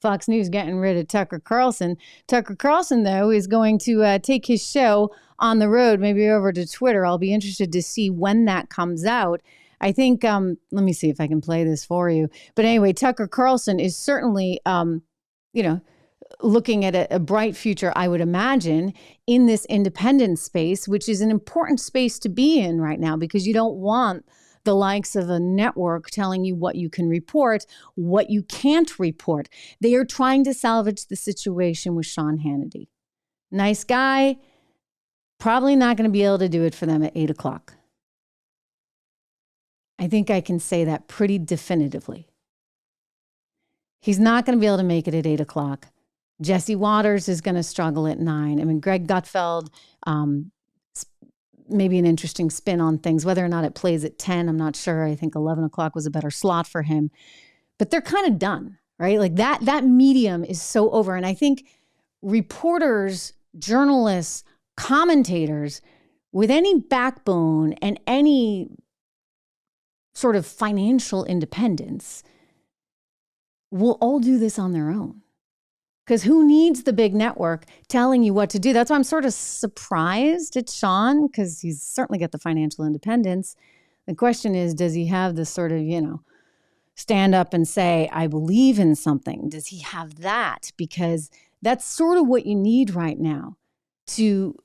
Fox News getting rid of Tucker Carlson. Tucker Carlson, though, is going to take his show on the road, maybe over to Twitter. I'll be interested to see when that comes out. I think, let me see if I can play this for you. But anyway, Tucker Carlson is certainly, looking at a bright future, I would imagine, in this independent space, which is an important space to be in right now, because you don't want the likes of a network telling you what you can report, what you can't report. They are trying to salvage the situation with Sean Hannity. Nice guy, probably not going to be able to do it for them at 8 o'clock. I think I can say that pretty definitively. He's not going to be able to make it at 8 o'clock. Jesse Waters is going to struggle at 9. I mean, Greg Gutfeld, maybe an interesting spin on things. Whether or not it plays at 10, I'm not sure. I think 11 o'clock was a better slot for him. But they're kind of done, right? Like that medium is so over. And I think reporters, journalists, commentators with any backbone and any sort of financial independence will all do this on their own. Because who needs the big network telling you what to do? That's why I'm sort of surprised at Sean, because he's certainly got the financial independence. The question is, does he have this sort of, stand up and say, I believe in something? Does he have that? Because that's sort of what you need right now to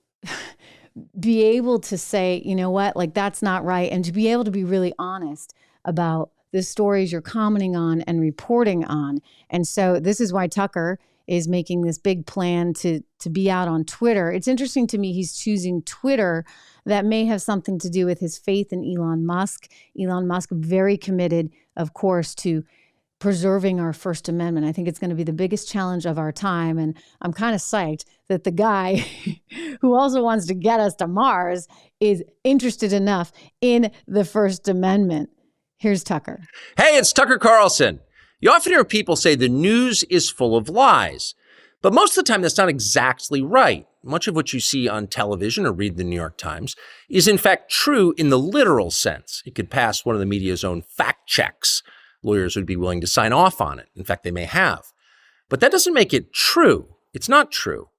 be able to say, you know what, like that's not right. And to be able to be really honest about the stories you're commenting on and reporting on. And so this is why Tucker is making this big plan to be out on Twitter. It's interesting to me he's choosing Twitter. That may have something to do with his faith in Elon Musk. Elon Musk very committed, of course, to preserving our First Amendment. I think it's going to be the biggest challenge of our time. And I'm kind of psyched that the guy who also wants to get us to Mars is interested enough in the First Amendment. Here's Tucker. Hey, it's Tucker Carlson. You often hear people say the news is full of lies, but most of the time that's not exactly right. Much of what you see on television or read the New York Times is in fact true in the literal sense. It could pass one of the media's own fact checks. Lawyers would be willing to sign off on it. In fact, they may have. But that doesn't make it true. It's not true.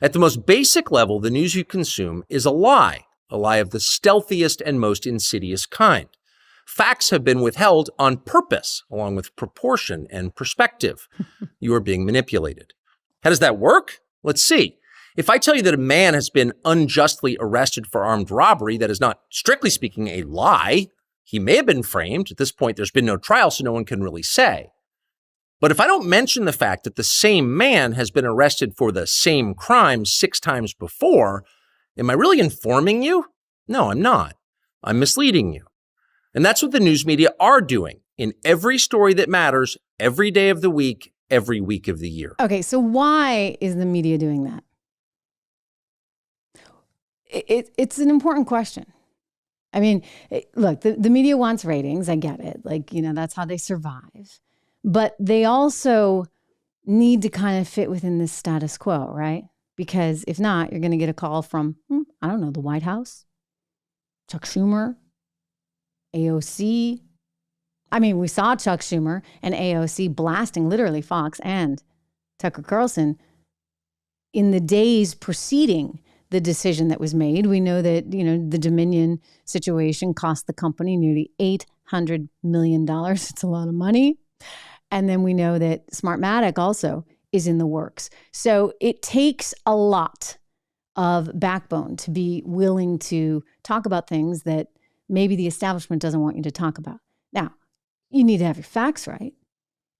At the most basic level, the news you consume is a lie of the stealthiest and most insidious kind. Facts have been withheld on purpose, along with proportion and perspective. You are being manipulated. How does that work? Let's see. If I tell you that a man has been unjustly arrested for armed robbery, that is not, strictly speaking, a lie. He may have been framed. At this point, there's been no trial, so no one can really say. But if I don't mention the fact that the same man has been arrested for the same crime 6 times before, am I really informing you? No, I'm not. I'm misleading you. And that's what the news media are doing in every story that matters, every day of the week, every week of the year. Okay, so why is the media doing that? It's an important question. I mean, look, the media wants ratings. I get it. Like, that's how they survive. But they also need to kind of fit within this status quo, right? Because if not, you're going to get a call from, I don't know, the White House, Chuck Schumer, AOC. I mean, we saw Chuck Schumer and AOC blasting literally Fox and Tucker Carlson in the days preceding the decision that was made. We know that, the Dominion situation cost the company nearly $800 million. It's a lot of money. And then we know that Smartmatic also is in the works. So it takes a lot of backbone to be willing to talk about things that maybe the establishment doesn't want you to talk about. Now, you need to have your facts right.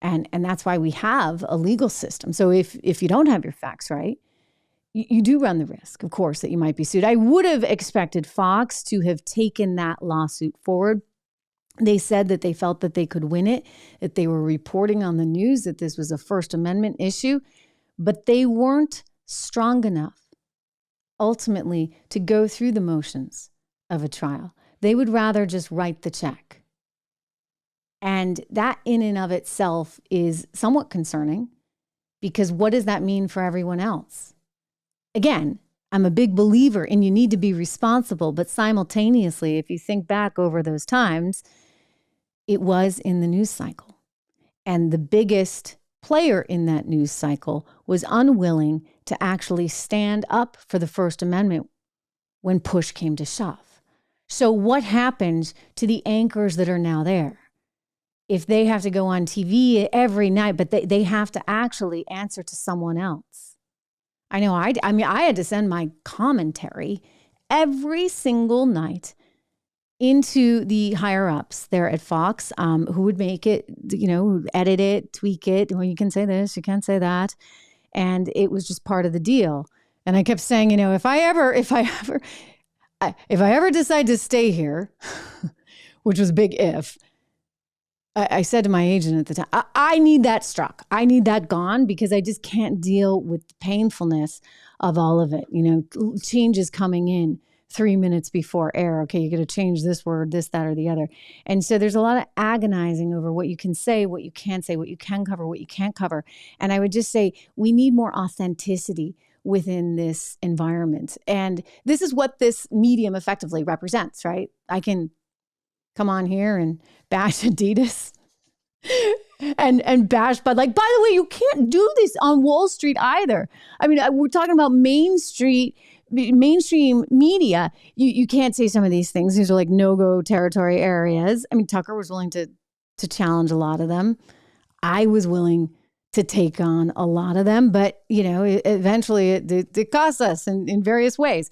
And that's why we have a legal system. So if you don't have your facts right, you do run the risk, of course, that you might be sued. I would have expected Fox to have taken that lawsuit forward. They said that they felt that they could win it, that they were reporting on the news, that this was a First Amendment issue, but they weren't strong enough ultimately to go through the motions of a trial. They would rather just write the check. And that in and of itself is somewhat concerning, because what does that mean for everyone else? Again, I'm a big believer in you need to be responsible, but simultaneously, if you think back over those times, it was in the news cycle. And the biggest player in that news cycle was unwilling to actually stand up for the First Amendment when push came to shove. So what happens to the anchors that are now there? If they have to go on TV every night, but they have to actually answer to someone else. I know I had to send my commentary every single night into the higher ups there at Fox, who would make it, edit it, tweak it. Well, you can say this, you can't say that. And it was just part of the deal. And I kept saying, if I ever decide to stay here, which was a big if, I said to my agent at the time, I need that struck. I need that gone because I just can't deal with the painfulness of all of it. Changes coming in 3 minutes before air. Okay, you got to change this word, this, that, or the other. And so there's a lot of agonizing over what you can say, what you can't say, what you can cover, what you can't cover. And I would just say we need more authenticity within this environment. And this is what this medium effectively represents, right? I can come on here and bash Adidas and bash Bud. Like, by the way, you can't do this on Wall Street either. I mean, we're talking about mainstream media. You can't say some of these things. These are like no-go territory areas. I mean, Tucker was willing to challenge a lot of them. I was willing to take on a lot of them, but eventually it costs us in various ways.